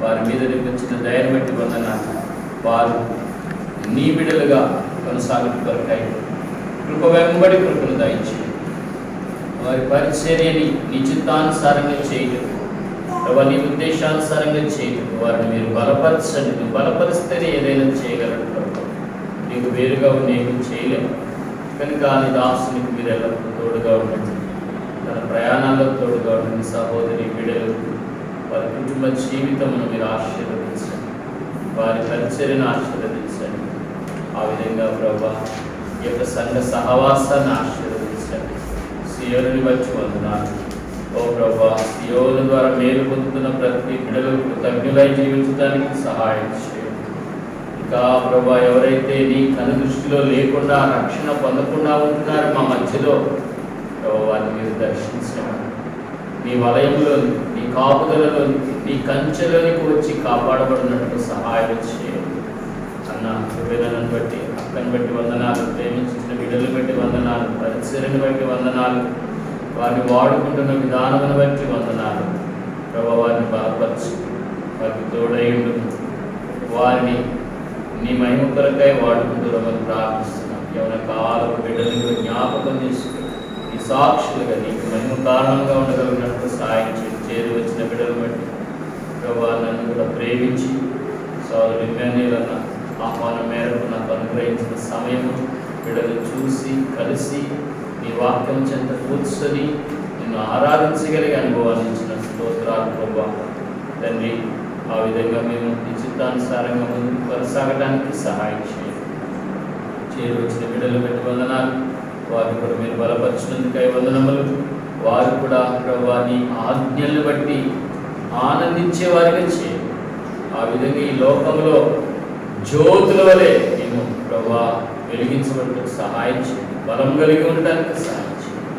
వారి మీద నిర్మించిన దయను బట్టి వందనాలు. వారు నీ బిడ్డలుగా కొనసాగుతూ కొరకాయి కృప వెంబడి కృపను దయచి వారి పరిచర్యని నీ చిత్తానుసారంగా చేయడం ప్రభా నీ ఉద్దేశానుసారంగా చేయదు వారిని మీరు బలపరచండి. నువ్వు బలపరిస్తేనే ఏదైనా చేయగలరు ప్రభా. నీకు వేరుగా నేను చేయలేము కనుక నీ దాసునికి మీరు ఎల్లప్పుడూ తోడుగా ఉండండి. తన ప్రయాణాల్లో తోడుగా ఉండండి. సహోదరి బిడ్డలు వారి కుటుంబ జీవితమును మీరు ఆశీర్వదించండి. వారి పరిచర్యను ఆశీర్వదించండి. ఆ విధంగా ప్రభా ఈ యొక్క సంఘ సహవాసాన్ని ఆశీర్వదించండి. సియోనుని బట్టి వందనాలు. ఓ ప్రభా సియోను ద్వారా మేలు పొందుతున్న ప్రతి బిడ్డలకు కృతజ్ఞులై జీవించడానికి సహాయం చేయండి. ఇంకా ప్రభా ఎవరైతే నీ కనుదృష్టిలో లేకుండా రక్షణ పొందకుండా ఉంటున్నారో మా మధ్యలో ప్రభా వారిని మీరు దర్శించండి. నీ వలయంలోని నీ కాపుదలలోని నీ కంచెలోనికి వచ్చి కాపాడబడినట్టు సహాయం చేయండి. అన్న విభేదనను బట్టి అక్కను బట్టి వందనాలు. ప్రేమించిన బిడ్డలు బట్టి వందనాలు. పరిచర్యను బట్టి వందనాలు. వారిని వాడుకుంటున్న విధానమును బట్టి వందనాలు. ప్రభా వారిని బలపరిచి వారికి తోడైండు వారిని నీ మహిమ కొరకై వాడుకుంటున్నామని ప్రార్థిస్తున్నాం. ఎవరి కాలకు బిడ్డలు జ్ఞాపకం చేసుకుని ఈ సాక్షులుగా నీకు మహిమ కారణంగా ఉండగలిగినట్టు సాయం చేరి వచ్చిన బిడ్డలు బట్టి ప్రభా నన్ను కూడా ప్రేమించి సోదరు ఇమ్మాన్యుయల్ ఆహ్వానం మేరకు నాకు అనుగ్రహించిన సమయము బిడ్డలు చూసి కలిసి నీ వాక్యం చెంత కూర్చొని నిన్ను ఆరాధించగలిగే అనుభవాన్ని ఇచ్చిన స్తోత్రాలు ప్రభా తండ్రి. ఆ విధంగా మేము నీ చిత్తానుసారంగా ముందుకు కొనసాగడానికి సహాయం చేరి వచ్చిన బిడ్డలు బట్టి వందనాలు. వారిని కూడా మీరు బలపరిచినందుకై వందనములు. వారు కూడా ప్రభా నీ ఆజ్ఞలను బట్టి ఆనందించే వారిగా చేయండి. ఆ విధంగా ఈ లోకంలో జ్యోతుల వలె మేము ప్రభా వెలిగించబడటకు సహాయం చేయండి. బలం కలిగి ఉండడానికి సహాయం చేయండి.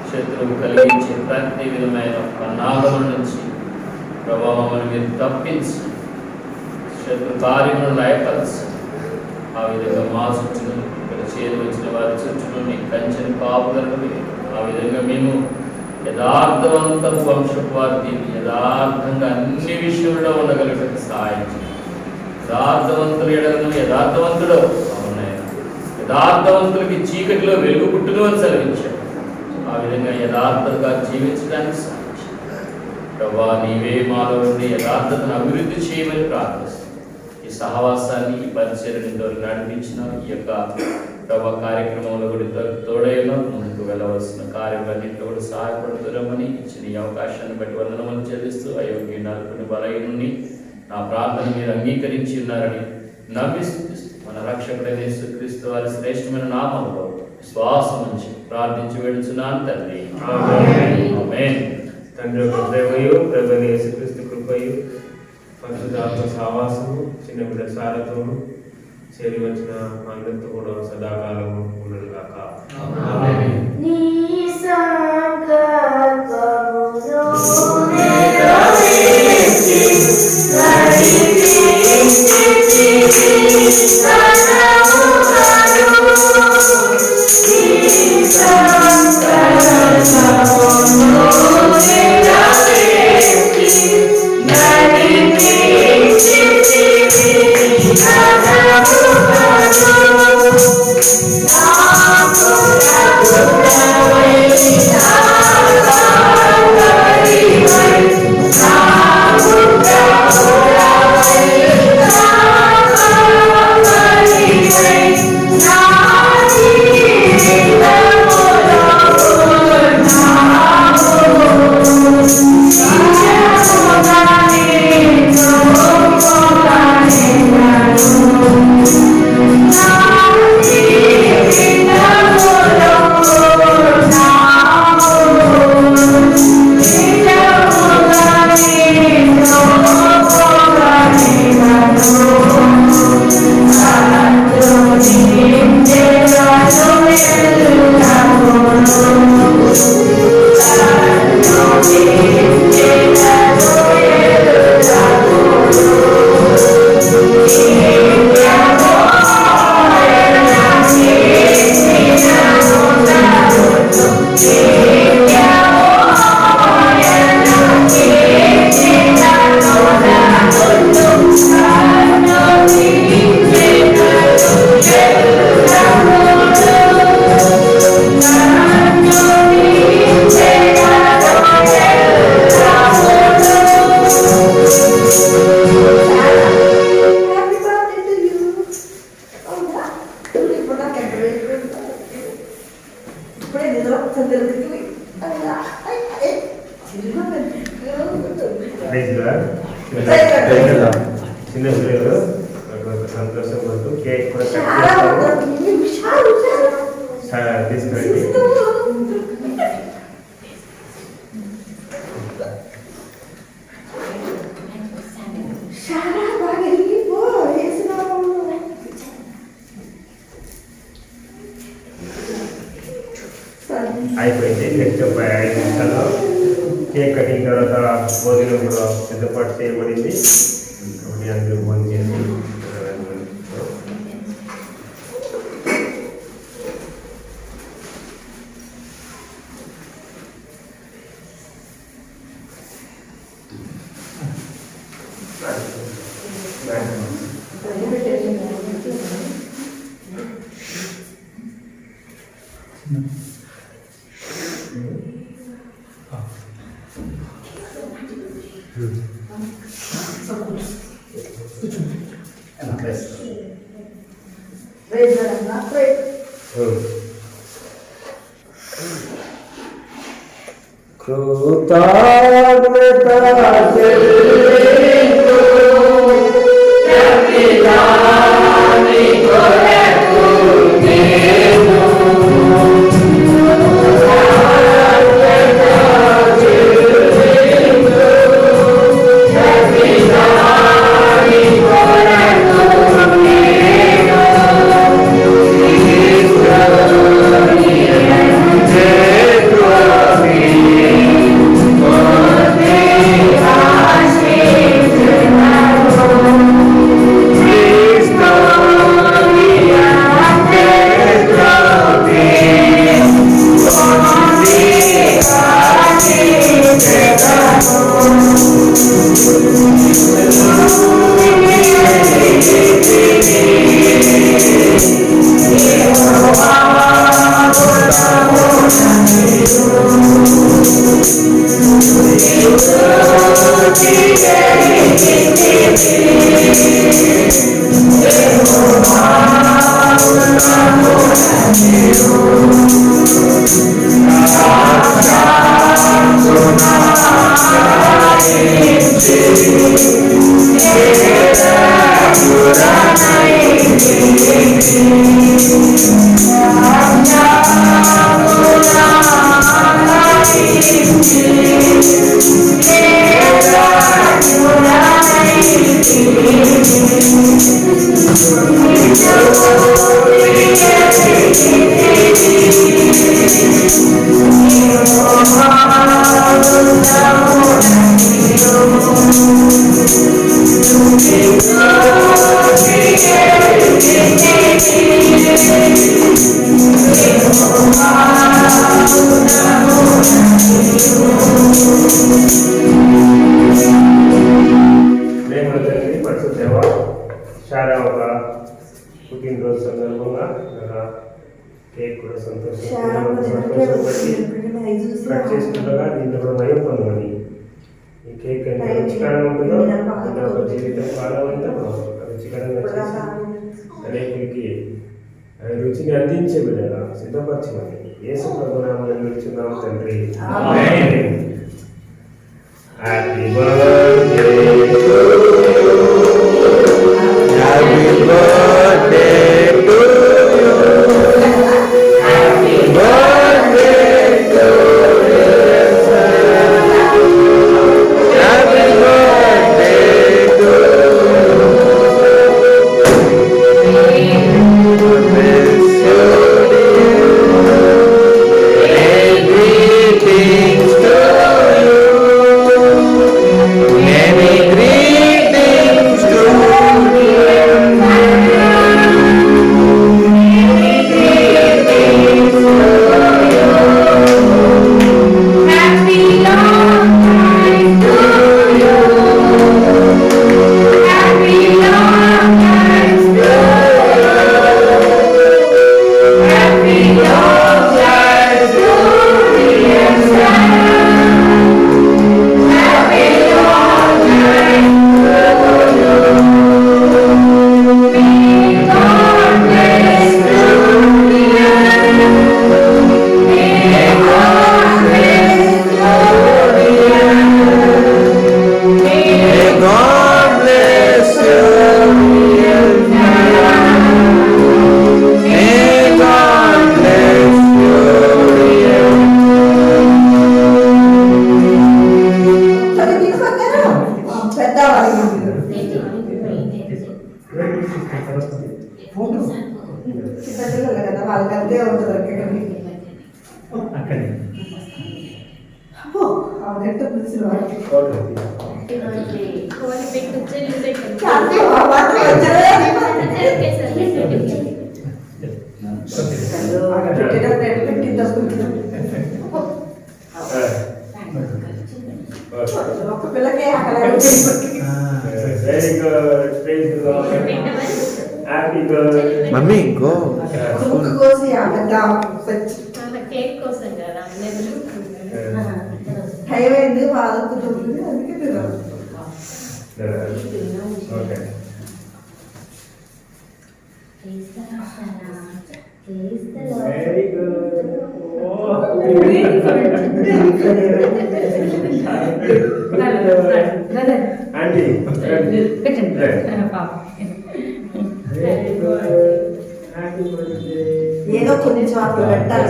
శత్రువు కలిగించే ప్రతి విధమైన పన్నాగముల నుంచి ప్రభావమును మీరు తప్పించి శత్రు కార్యములను లయపరచండి. ఆ విధంగా మా చుట్టూ ఇక్కడ చేరి వచ్చిన వారి చుట్టూ నీ కంచెని కాపుదలను ఆ విధంగా మేము యథార్థవంతపు వంశపు వారి యథార్థంగా అన్ని విషయంలో ఉండగలిగిన సహాయం చేయండి. యథార్థవంతులు ఎడలను యథార్థవంతుడు అవునాయన. యథార్థవంతులకి చీకటిలో వెలుగు పుట్టును అని సెలవించాడు. ఆ విధంగా యథార్థంగా జీవించడానికి సహాయం ప్రభా నీవే మాలో ఉండి యథార్థతను అభివృద్ధి చేయమని ప్రార్థిస్తాం. ఈ సహవాసాన్ని ఈ పరిచర్యను ఇంతవరకు నడిపించిన ఈ యొక్క ప్రభా కార్యక్రమంలో కూడా తోడైనా ముందుకు వెళ్ళవలసిన కార్యక్రమాన్నింటిలో కూడా సహాయపడుతున్నామని ఇచ్చిన ఈ అవకాశాన్ని బట్టి వందనములు చెల్లిస్తూ అయోగ్య నలుపుని బలహీనుని నా ప్రార్థన మీరు అంగీకరించి ఉన్నారని నమ్మిస్తూ మన రక్షకుడైన యేసుక్రీస్తు వారి శ్రేష్టమైన నామములో విశ్వాసం నుంచి ప్రార్థించి వేడుచున్నాను తండ్రి. ఆమేన్. తండ్రి యొక్క ప్రేమయు ప్రభువైన యేసుక్రీస్తు కృపయు పరిశుద్ధాత్మ సహవాసము చిన్న బిడ్డ సారథ్యము చేరి వచ్చిన అందరితో కూడా సదాకాలము ఉండను గాక. ఆమేన్. నీ సంకల్పమును నెరవేర్చి చిన్న పిల్లలు సంతోషం పడుతూ కేక్ కూడా కట్ చేస్తారు. తీసుకురండి. అయిపోయింది. నెక్స్ట్ 5 నిమిషాల్లో కేక్ కటింగ్ తర్వాత భోజనం కూడా సిద్ధపాటు చేయబడింది. కాబట్టి అందరూ భోజనం చేసి పుట్టినరోజు సందర్భంగా కేక్ కూడా సంతోషపడి కట్ చేసుకుంటగా దీంట్లో కూడా మయం పొందమని ఈ కేక్ ఎంత రుచికరంగా ఉంటుందో ఒక జీవితం కాలమంతా రుచికరంగా చేసి అనేకులకి రుచిని అందించే విధంగా సిద్ధపరచమని యేసు ప్రభు నామములో నిలుచున్నాము తండ్రి. Happy birthday to you. Happy birthday to you. Happy birthday to you. Happy birthday to you. చిన్నపిల్లలు కదా వాళ్ళకి అంతే ఉంటుంది అక్కడే అవునంటే పిలిచిన వాళ్ళకి ఒక పిల్లకే very good praise the lord happy birthday mummy గో ముక్కు కోసి పెద్ద కేక్ కోసం కదా టైం అయింది వాళ్ళకు దొరుకుతుంది అందుకే తినాలి okay very good aunty very good happy birthday ఏదో కొంచెం అప్పుడు పెట్టాలి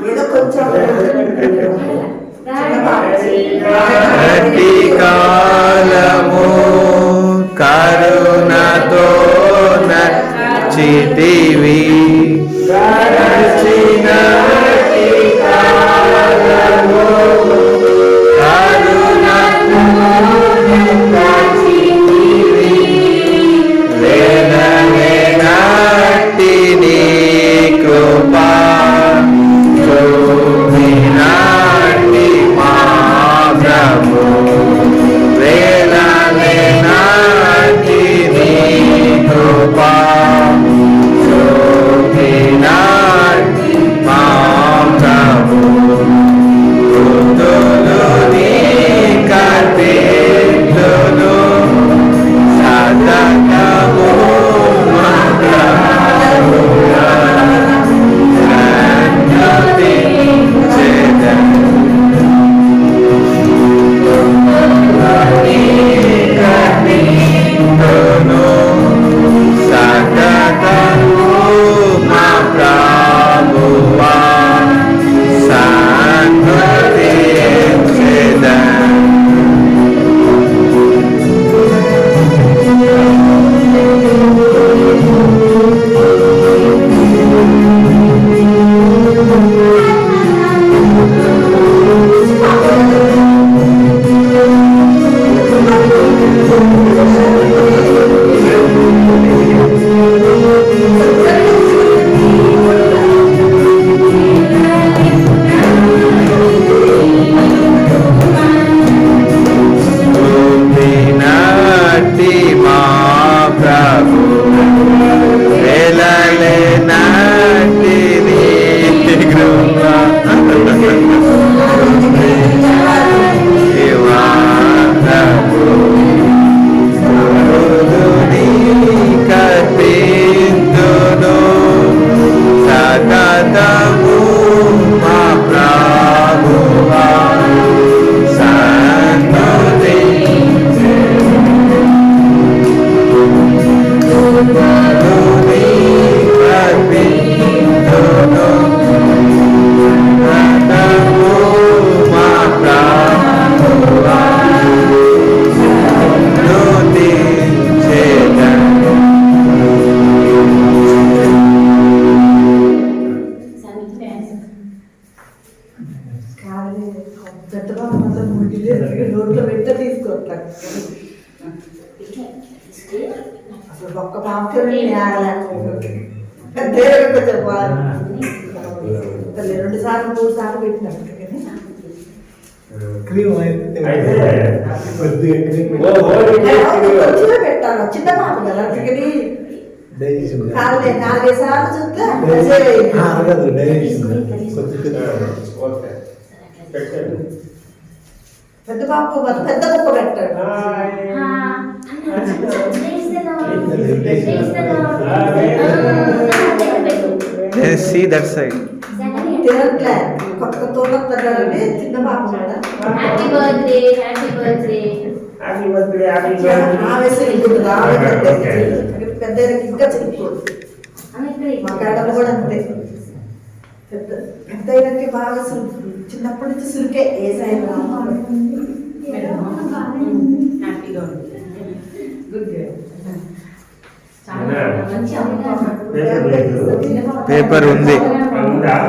ఏదో కొంచెం ప్రతి కాలము కరుణతో నచ్చితివి గడచిన కాలము కరుణతో నచ్చితివి వేదనే నాటి నీ కృపా నాటి మా ప్రభు వేదనే నాటి నీ కృపా నాటి మా ప్రభు కృతులు నీ కర్తెలు సతతము మా ప్రభువా సన్నుతి చేదను సతతము మా ప్రభువా సన్నుతి చేదను నాటి మా ప్రభు వేలలే నాటి నీ కృప శివా ప్రభు నీ కర్తెను సతతము మా ప్రభువా సన్నుతి పెద్దగా మాత్రం నోట్లో పెట్ట తీసుకోవట్లేదు అసలు ఒక్క పాపని చెప్పాలి 2 సార్లు 3 సార్లు పెట్టినట్టు కొంచెమే పెట్టాలి చిన్న పాప కదా అందుకని 4 సార్లు చూస్తే పెద్ద పాప పెద్ద కుక్క పెట్టాడు See that side. తినట్లే కొత్త తోట తగ్గాలంటే చిన్న పాప కదా happy birthday happy birthday happy birthday happy birthday ఆవేశం పెద్ద ఇంకా చెప్పుకోడు మా గడప కూడా అంతే పెద్ద పెద్దకి బాగా చిన్నప్పటి నుంచి సురికే ఏ సైడ్ హ్యాపీగా ఉంది మంచి అమ్మ. పేపర్ లేదు. పేపర్ ఉంది.